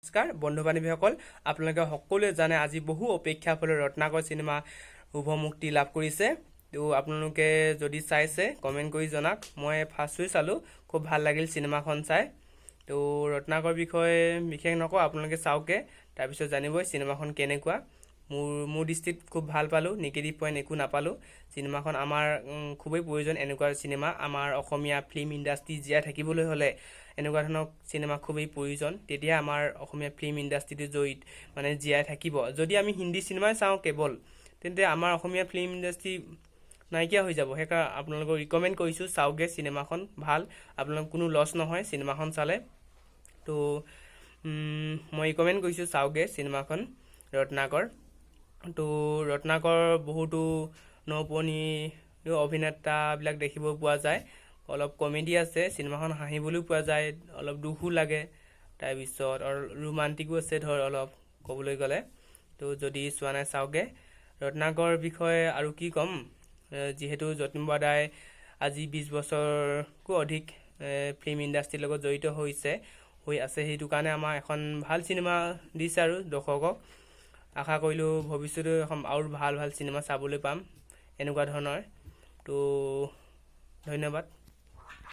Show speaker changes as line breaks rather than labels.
নমস্কাৰ বন্ধু বান্ধৱীসকল, আপোনালোকে সকলোৱে জানে আজি বহু অপেক্ষাৰ ফলত ৰত্নাকৰ চিনেমা শুভ মুক্তি লাভ কৰিছে। তো আপোনালোকে যদি চাইছে কমেণ্ট কৰি জনাওক। মই ফাৰ্ষ্ট চালোঁ, খুব ভাল লাগিল চিনেমাখন চাই। তো ৰত্নাকৰ বিষয়ে বিশেষ নকওঁ, আপোনালোকে চাওকে, তাৰপিছত জানিবই চিনেমাখন কেনেকুৱা। মোৰ দৃষ্টিত খুব ভাল পালোঁ, নিগেটিভ পইণ্ট একো নাপালোঁ। চিনেমাখন আমাৰ খুবেই প্ৰয়োজন। এনেকুৱা চিনেমা আমাৰ অসমীয়া ফিল্ম ইণ্ডাষ্ট্ৰি জীয়াই থাকিবলৈ হ'লে এনেকুৱা ধৰণৰ চিনেমা খুবেই প্ৰয়োজন। তেতিয়া আমাৰ অসমীয়া ফিল্ম ইণ্ডাষ্ট্ৰিটো জীয়াই থাকিব। যদি আমি হিন্দী চিনেমাই চাওঁ কেৱল, তেন্তে আমাৰ অসমীয়া ফিল্ম ইণ্ডাষ্ট্ৰি নাইকিয়া হৈ যাব। সেইকাৰণে আপোনালোকক ৰিকমেণ্ড কৰিছোঁ, চাওকগৈ চিনেমাখন ভাল, আপোনালোকৰ কোনো লছ নহয় চিনেমাখন চালে। তো মই ৰিকমেণ্ড কৰিছোঁ চাওকগৈ চিনেমাখন ৰত্নাকৰ। তো ৰত্নাকৰ বহুতো নপুৰণি অভিনেতাবিলাক দেখিব পোৱা যায়। অলপ কমেডি আছে, চিনেমাখন হাঁহিবলৈও পোৱা যায়, অলপ দুখো লাগে, তাৰপিছত ৰোমান্টিকো আছে অলপ ক'বলৈ গ'লে। তো যদি চোৱা নাই চাওকগৈ ৰত্নাকৰ বিষয়ে। আৰু কি ক'ম, যিহেতু যতীন বৰাদাই আজি 20 বছৰতকৈ অধিক ফিল্ম ইণ্ডাষ্ট্ৰিৰ লগত জড়িত হৈ আছে, সেইটো কাৰণে আমাৰ এখন ভাল চিনেমা দিছে আৰু দৰ্শকক। আশা কৰিলোঁ ভৱিষ্যতে এখন আৰু ভাল চিনেমা চাবলৈ পাম এনেকুৱা ধৰণৰ। তো ধন্যবাদ।